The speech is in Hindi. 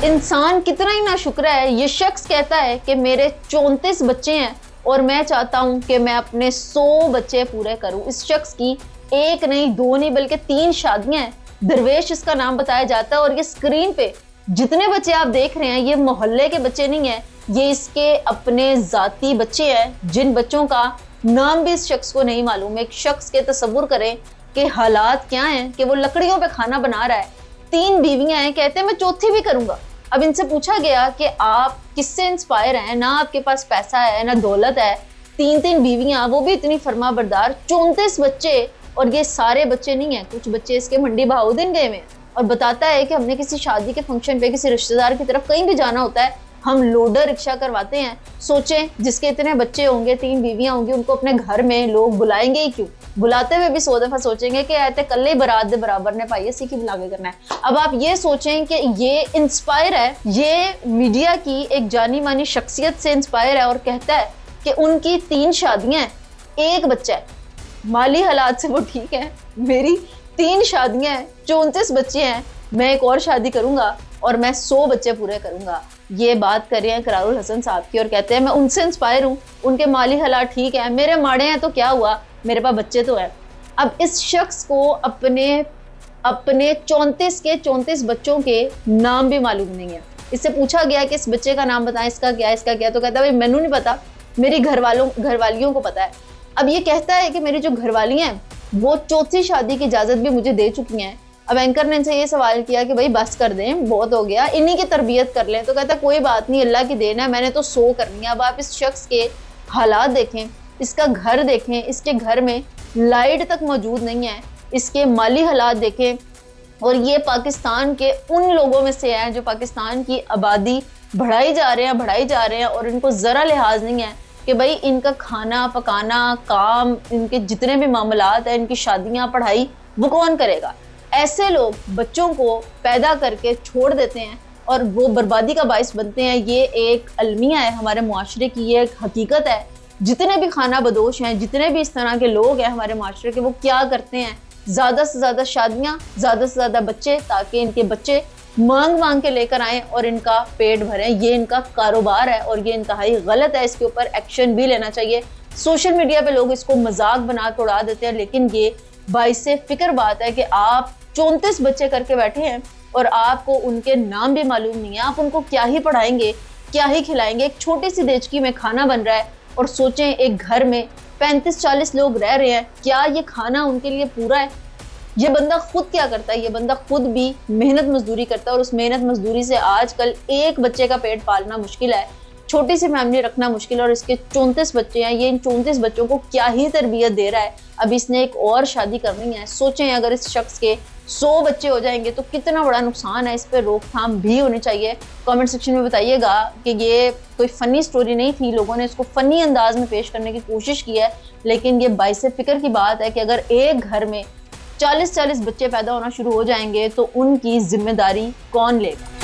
इंसान कितना ही नाशुक्र है। ये शख्स कहता है कि मेरे 34 बच्चे हैं और मैं चाहता हूं कि मैं अपने 100 बच्चे पूरे करूं। इस शख्स की एक नहीं, दो नहीं, बल्कि 3 शादियां हैं। दरवेश इसका नाम बताया जाता है। और ये स्क्रीन पे जितने बच्चे आप देख रहे हैं, ये मोहल्ले के बच्चे नहीं है, ये इसके अपने जाती बच्चे हैं, जिन बच्चों का नाम भी इस शख्स को नहीं मालूम। एक शख्स के तसव्वुर करें कि हालात क्या हैं कि वो लकड़ियों पे खाना बना रहा है, 3 बीवियां हैं, कहते हैं मैं चौथी भी करूंगा। अब इनसे पूछा गया कि आप किससे इंस्पायर हैं, ना आपके पास पैसा है ना दौलत है, 3 बीवियां, वो भी इतनी फर्मा बरदार, 34 बच्चे। और ये सारे बच्चे नहीं है, कुछ बच्चे इसके मंडी बहाउद्दीन गए हुए हैं। और बताता है कि हमने किसी शादी के फंक्शन पे किसी रिश्तेदार की तरफ कहीं भी जाना होता है, हम लोडर रिक्शा करवाते हैं। सोचें जिसके इतने बच्चे होंगे, 3 बीवियां होंगी, उनको अपने घर में लोग बुलाएंगे ही क्यों? बुलाते हुए भी 100 दफा सोचेंगे कि ऐसे कल ही बरात दे बराबर ने पाई, इसी की बुला के करना है। अब आप ये सोचें कि ये इंस्पायर है, ये मीडिया की एक जानी मानी शख्सियत से इंस्पायर है और कहता है कि उनकी 3 शादियां हैं, 1 बच्चा है। माली हालात से वो ठीक है, मेरी 3 शादियां हैं, 34 बच्चे हैं, मैं एक और शादी करूंगा और मैं 100 बच्चे पूरे करूंगा। ये बात कर रहे हैं इकरारुल हसन साहब की और कहते हैं मैं उनसे इंस्पायर हूँ, उनके माली हालात ठीक है, मेरे माड़े हैं तो क्या हुआ, मेरे पास बच्चे तो है। अब इस शख्स को अपने 34 के 34 बच्चों के नाम भी मालूम नहीं है। इससे पूछा गया कि इस बच्चे का नाम बताएं, इसका क्या, इसका क्या, तो कहता है भाई मैनू नहीं पता, मेरी घरवालियों को पता है। अब ये कहता है कि मेरी जो घरवाली हैं वो चौथी शादी की इजाजत भी मुझे दे चुकी हैं। अब एंकर ने इनसे ये सवाल किया कि भाई बस कर दें, बहुत हो गया, इन्हीं की तरबियत कर लें। तो कहता कोई बात नहीं, अल्लाह की देन है, मैंने तो 100 करनी है। अब आप इस शख्स के हालात देखें, इसका घर देखें, इसके घर में लाइट तक मौजूद नहीं है, इसके माली हालात देखें। और ये पाकिस्तान के उन लोगों में से है जो पाकिस्तान की आबादी बढ़ाई जा रहे हैं और इनको ज़रा लिहाज नहीं है कि भाई इनका खाना पकाना, काम, इनके जितने भी मामलात हैं, इनकी शादियां, पढ़ाई, वो कौन करेगा। ऐसे लोग बच्चों को पैदा करके छोड़ देते हैं और वो बर्बादी का बाइस बनते हैं। ये एक अलमिया है हमारे मुआशरे की, ये एक हकीकत है। जितने भी खाना बदोश हैं, जितने भी इस तरह के लोग हैं हमारे मुआशरे के, वो क्या करते हैं, ज़्यादा से ज़्यादा शादियाँ, ज़्यादा से ज़्यादा बच्चे, ताकि इनके बच्चे मांग के लेकर आएँ और इनका पेट भरें। ये इनका कारोबार है और ये इंतहाई गलत है, इसके ऊपर एक्शन भी लेना चाहिए। सोशल मीडिया पे लोग इसको मजाक बना के उड़ा देते हैं, लेकिन ये बाइसे फिक्र बात है कि आप 34 बच्चे करके बैठे हैं और आपको उनके नाम भी मालूम नहीं है। आप उनको क्या ही पढ़ाएंगे, क्या ही खिलाएंगे। एक छोटी सी देचकी में खाना बन रहा है और सोचें एक घर में 35-40 लोग रह रहे हैं, क्या ये खाना उनके लिए पूरा है? ये बंदा खुद क्या करता है, ये बंदा खुद भी मेहनत मजदूरी करता है और उस मेहनत मजदूरी से आजकल एक बच्चे का पेट पालना मुश्किल है, छोटी सी फैमिली रखना मुश्किल है। और इसके 34 बच्चे हैं, ये इन 34 बच्चों को क्या ही तरबियत दे रहा है। अब इसने एक और शादी करनी है। सोचें अगर इस शख्स के 100 बच्चे हो जाएंगे तो कितना बड़ा नुकसान है। इस पर रोकथाम भी होनी चाहिए। कमेंट सेक्शन में बताइएगा कि ये कोई फ़नी स्टोरी नहीं थी, लोगों ने इसको फ़नी अंदाज में पेश करने की कोशिश की है, लेकिन ये बाइसे फिक्र की बात है कि अगर एक घर में 40-40 बच्चे पैदा होना शुरू हो जाएंगे तो उनकी जिम्मेदारी कौन लेगा।